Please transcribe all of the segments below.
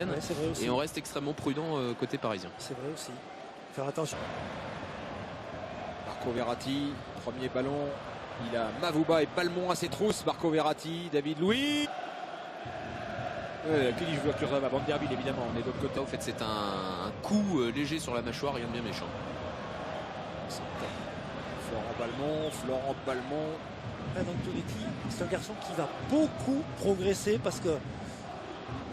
Ouais, c'est vrai aussi. Et on reste extrêmement prudent côté parisien. C'est vrai aussi. Faire attention. Marco Verratti, premier ballon. Il a Mavouba et Balmont à ses trousses. Marco Verratti, David Louis. Kelly joue à Kurzawa, Vanderbilt évidemment, on est de l'autre côté. En fait, c'est un coup léger sur la mâchoire, rien de bien méchant. Florent Balmont. Fred Antonetti, c'est un garçon qui va beaucoup progresser parce que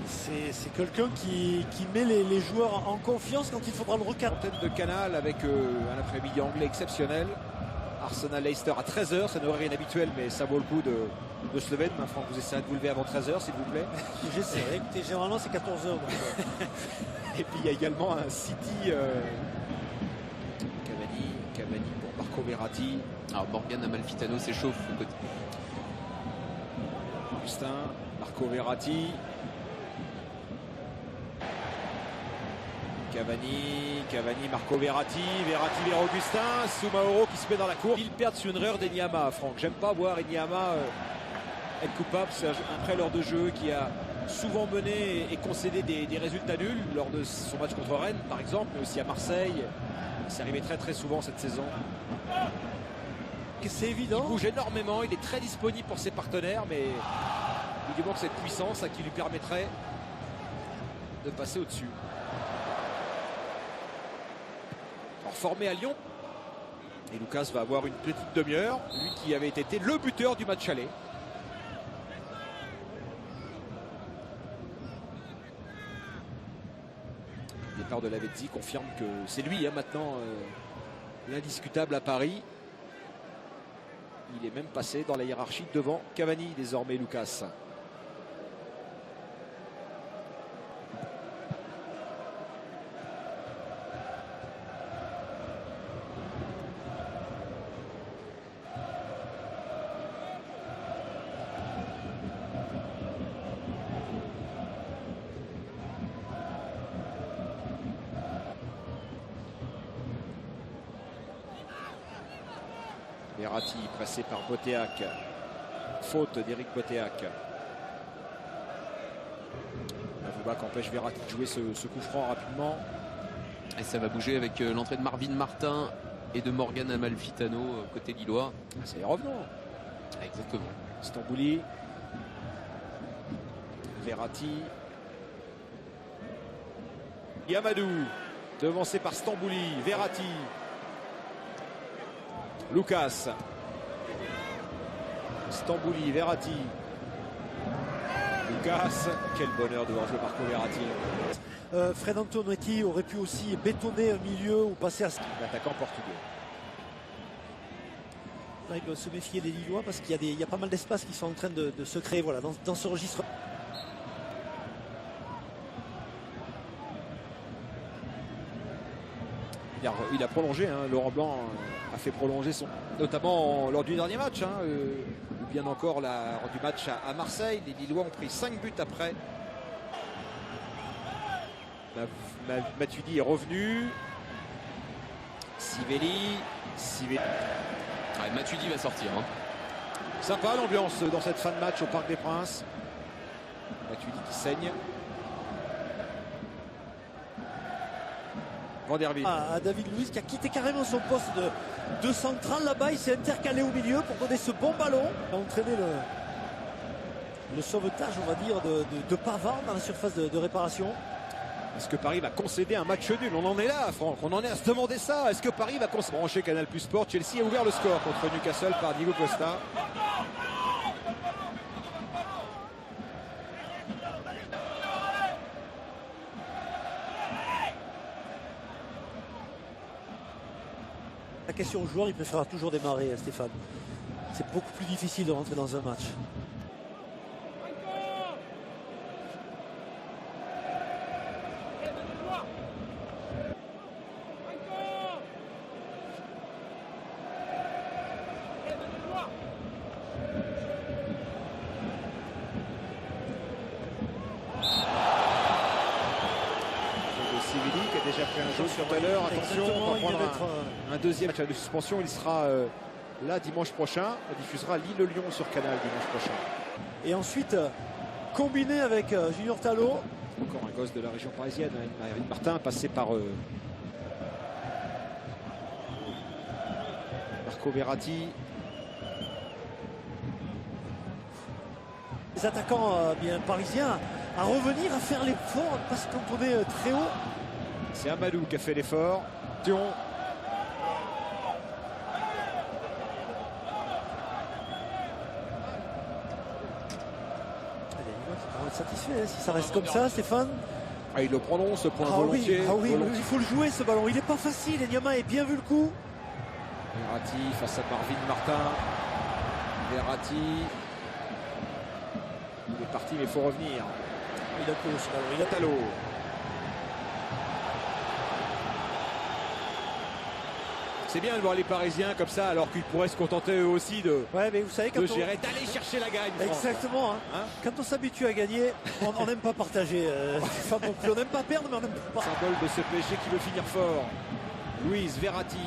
c'est quelqu'un qui met les joueurs en confiance quand il faudra le recadrer. Antenne de Canal avec un après-midi anglais exceptionnel. Arsenal-Leicester à 13h, ça n'aurait rien d'habituel, mais ça vaut le coup de se lever. Franck, vous essayez de vous lever avant 13h, s'il vous plaît. J'essaierai, écoutez, généralement c'est 14h. Et puis il y a également un City. Cavani pour Marco Verratti. Alors Morgan Amalfitano s'échauffe au côté. Augustin, Marco Verratti. Cavani, Marco Verratti vers Augustin, Soumaoro qui se met dans la cour. Ils perdent sur une erreur d'Enyama, Franck. J'aime pas voir Enyama être coupable. C'est un préleur de jeu qui a souvent mené et concédé des résultats nuls lors de son match contre Rennes, par exemple, mais aussi à Marseille. C'est arrivé très très souvent cette saison. C'est évident. Il bouge énormément, il est très disponible pour ses partenaires, mais il lui manque cette puissance qui lui permettrait de passer au-dessus. Formé à Lyon, et Lucas va avoir une petite demi-heure, lui qui avait été le buteur du match aller. Le départ de Lavezzi confirme que c'est lui maintenant l'indiscutable à Paris. Il est même passé dans la hiérarchie devant Cavani désormais, Lucas. Verratti pressé par Boteac. Faute d'Éric Boteac. Mavouba qui empêche Verratti de jouer ce coup franc rapidement. Et ça va bouger avec l'entrée de Marvin Martin et de Morgan Amalfitano côté lillois. C'est les revenants. Exactement. Stambouli. Verratti. Yamadou. Devancé par Stambouli. Verratti. Lucas. Stambouli, Verratti. Lucas. Quel bonheur de voir jouer Marco Verratti. Fred Antonetti aurait pu aussi bétonner un milieu ou passer à l'attaquant portugais. Là, il doit se méfier des Lillois parce qu'il y a pas mal d'espaces qui sont en train de se créer dans ce registre. Il a prolongé, Laurent Blanc a fait prolonger notamment lors du dernier match, ou bien encore lors du match à Marseille. Les Lillois ont pris 5 buts après. Matuidi est revenu. Sivelli. Ouais, Matuidi va sortir. Sympa l'ambiance dans cette fin de match au Parc des Princes. Matuidi qui saigne. Vanderbilt. À David Luiz qui a quitté carrément son poste de central là-bas. Il s'est intercalé au milieu pour donner ce bon ballon. Il a entraîné le sauvetage, on va dire, de Pavard dans la surface de réparation. Est-ce que Paris va concéder un match nul? On en est là, Franck. On en est à se demander ça. Est-ce que Paris va concéder? Branché Canal Plus Sport. Chelsea a ouvert le score contre Newcastle par Diego Costa. La question au joueur, il préférera toujours démarrer, Stéphane. C'est beaucoup plus difficile de rentrer dans un match. Sivelli qui a déjà pris un jeu sur tout à l'heure. Attention, on va prendre un deuxième match de suspension. Il sera là dimanche prochain. On diffusera Lille-Lyon sur Canal dimanche prochain. Et ensuite, combiné avec Junior Tallo, Encore un gosse de la région parisienne, hein, Marvin Martin, passé par Marco Verratti. Les attaquants bien parisiens à revenir, à faire l'effort, parce qu'on est très haut. C'est Amadou qui a fait l'effort. Thion. On est satisfait hein, si ça reste comme ça, Stéphane. Ah, il le prononce, ce point Ah oui, volontiers. il faut le jouer ce ballon. Il n'est pas facile. Enyama a bien vu le coup. Verratti face à Marvin Martin. Verratti. Il est parti, mais il faut revenir. Il a peu ce ballon. Il a Talo. C'est bien de voir les Parisiens comme ça, alors qu'ils pourraient se contenter eux aussi de mais vous savez, gérer, d'aller chercher la gagne. Exactement. Hein, quand on s'habitue à gagner, on n'aime pas partager. On n'aime pas perdre, mais on n'aime pas. symbole de ce PSG qui veut finir fort. Luiz Verratti.